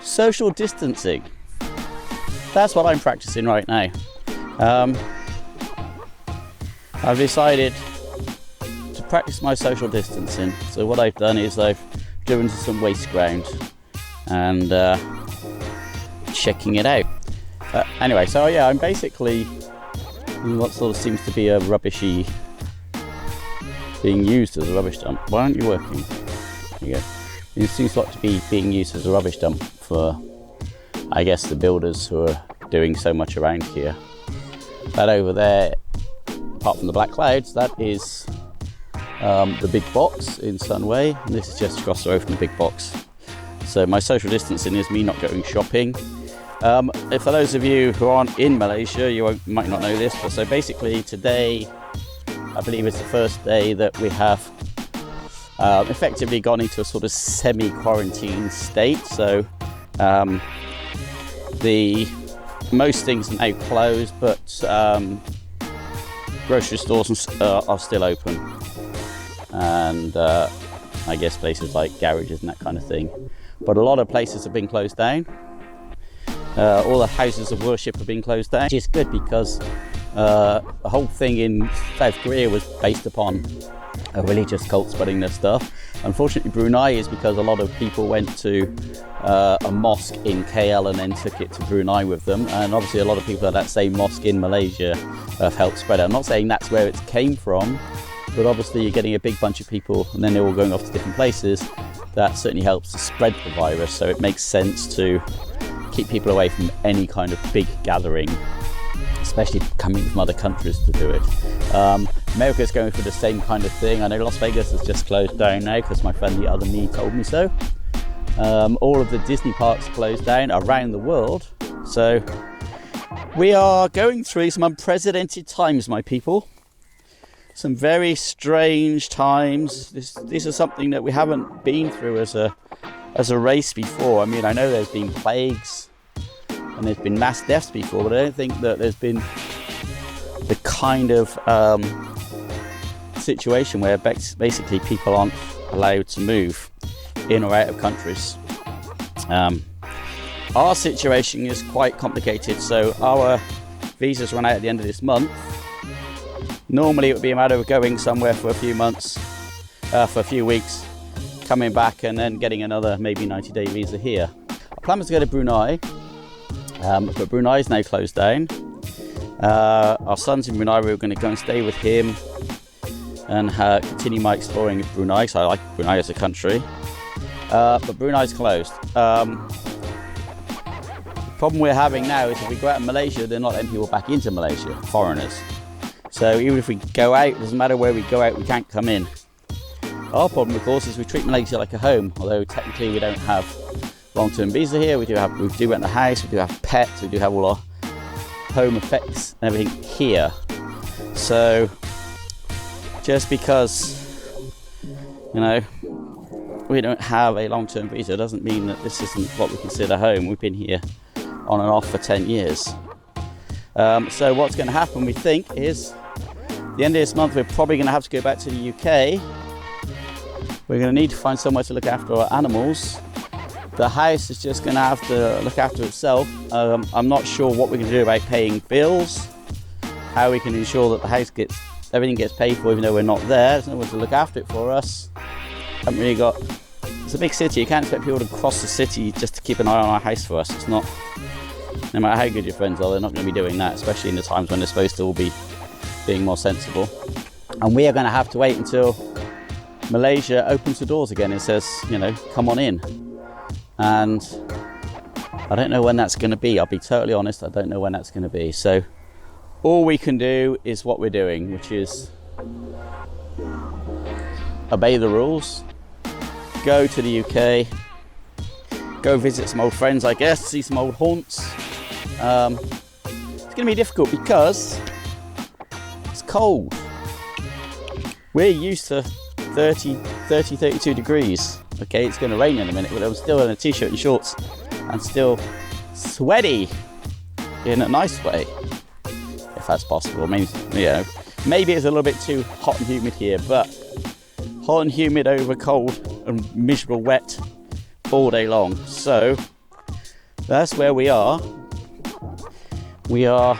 social distancing. That's what I'm practicing right now. I've decided to practice my social distancing. So what I've done is I've driven to some waste ground and checking it out. Anyway, so yeah, I'm basically in what sort of seems to be a rubbishy, being used as a rubbish dump. Why aren't you working? There you go. It seems like to be being used as a rubbish dump for, I guess, the builders who are doing so much around here. That over there, apart from the black clouds, that is the big box in Sunway, and this is just across the road from the big box. So my social distancing is me not going shopping. For those of you who aren't in Malaysia, you might not know this, but so basically today, I believe it's the first day that we have effectively gone into a sort of semi-quarantine state. So most things are now closed, but grocery stores are still open, and I guess places like garages and that kind of thing. But a lot of places have been closed down. All the houses of worship have been closed down, which is good because the whole thing in South Korea was based upon a religious cult spreading their stuff. Unfortunately, Brunei is because a lot of people went to a mosque in KL and then took it to Brunei with them, and obviously a lot of people at that same mosque in Malaysia have helped spread it. I'm not saying that's where it came from, but obviously you're getting a big bunch of people and then they're all going off to different places. That certainly helps to spread the virus, so it makes sense to keep people away from any kind of big gathering, especially coming from other countries to do it. America's going for the same kind of thing. I know Las Vegas has just closed down now because my friend the other me told me so. All of the Disney parks closed down around the world. So we are going through some unprecedented times, my people. Some very strange times. This is something that we haven't been through as a race before. I mean, I know there's been plagues and there's been mass deaths before, but I don't think that there's been the kind of situation where basically people aren't allowed to move in or out of countries. Our situation is quite complicated, so our visas run out at the end of this month. Normally it would be a matter of going somewhere for a few months, for a few weeks, coming back and then getting another maybe 90-day visa here. Our plan was to go to Brunei, but Brunei is now closed down. Our son's in Brunei. We were going to go and stay with him and continue my exploring of Brunei, so I like Brunei as a country. But Brunei's closed. The problem we're having now is if we go out in Malaysia, they're not letting people back into Malaysia, foreigners. So even if we go out, it doesn't matter where we go out, we can't come in. Our problem, of course, is we treat Malaysia like a home, although technically we don't have long-term visa here. We do rent a house, we do have pets, we do have all our home effects and everything here. So just because, you know, we don't have a long-term visa doesn't mean that this isn't what we consider home. We've been here on and off for 10 years. So what's going to happen, we think, is the end of this month we're probably going to have to go back to the UK. We're going to need to find somewhere to look after our animals. The house is just going to have to look after itself. I'm not sure what we're going to do about paying bills, how we can ensure that the house everything gets paid for even though we're not there. There's no one to look after it for us. Haven't really got. It's a big city. You can't expect people to cross the city just to keep an eye on our house for us. It's not. No matter how good your friends are, they're not going to be doing that, especially in the times when they're supposed to all be being more sensible. And we are going to have to wait until Malaysia opens the doors again and says, you know, come on in. And I don't know when that's going to be. I'll be totally honest, I don't know when that's going to be. So all we can do is what we're doing, which is obey the rules, go to the UK, go visit some old friends, I guess, see some old haunts. It's going to be difficult because it's cold. We're used to 32 degrees. Okay, it's going to rain in a minute, but I'm still in a t-shirt and shorts and still sweaty in a nice way, if that's possible. Maybe, you know, maybe it's a little bit too hot and humid here, but hot and humid over cold and miserable wet all day long. So That's where we are. We are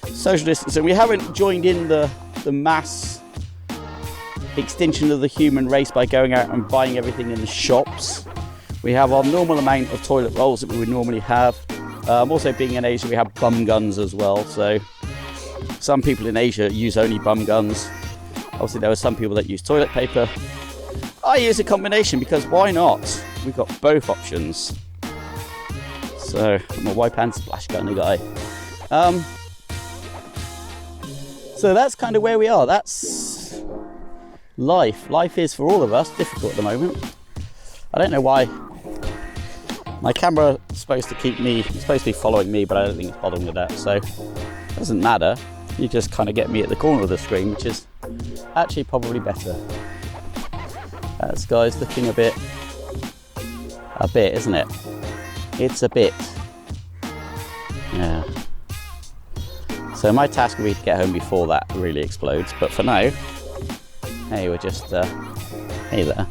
social distancing. We haven't joined in the mass extinction of the human race by going out and buying everything in the shops. We have our normal amount of toilet rolls that we would normally have. Also, being in Asia, we have bum guns as well. So some people in Asia use only bum guns. Obviously, there are some people that use toilet paper. I use a combination because why not? We've got both options. So I'm a wipe hand splash kind of guy. So that's kind of where we are. That's life. Life is, for all of us, difficult at the moment. I don't know why. My camera is supposed to keep me, it's supposed to be following me, but I don't think it's bothering with that. So it doesn't matter. You just kind of get me at the corner of the screen, which is actually probably better. That sky's looking a bit, isn't it? It's a bit. Yeah. So my task will be to get home before that really explodes. But for now, hey, we're just, hey there.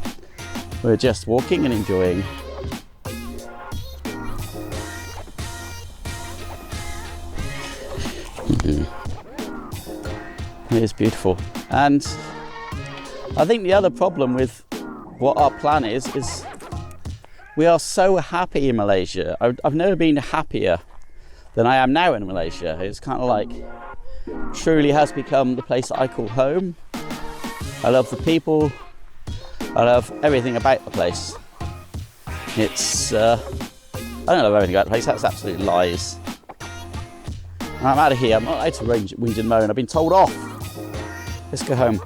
We're just walking and enjoying. It is beautiful. And I think the other problem with what our plan is we are so happy in Malaysia. I've never been happier than I am now in Malaysia. It's kind of like, truly has become the place that I call home. I love the people. I love everything about the place. It's, I don't love everything about the place, that's absolute lies. I'm out of here, I'm not allowed to whinge and moan, I've been told off. Let's go home.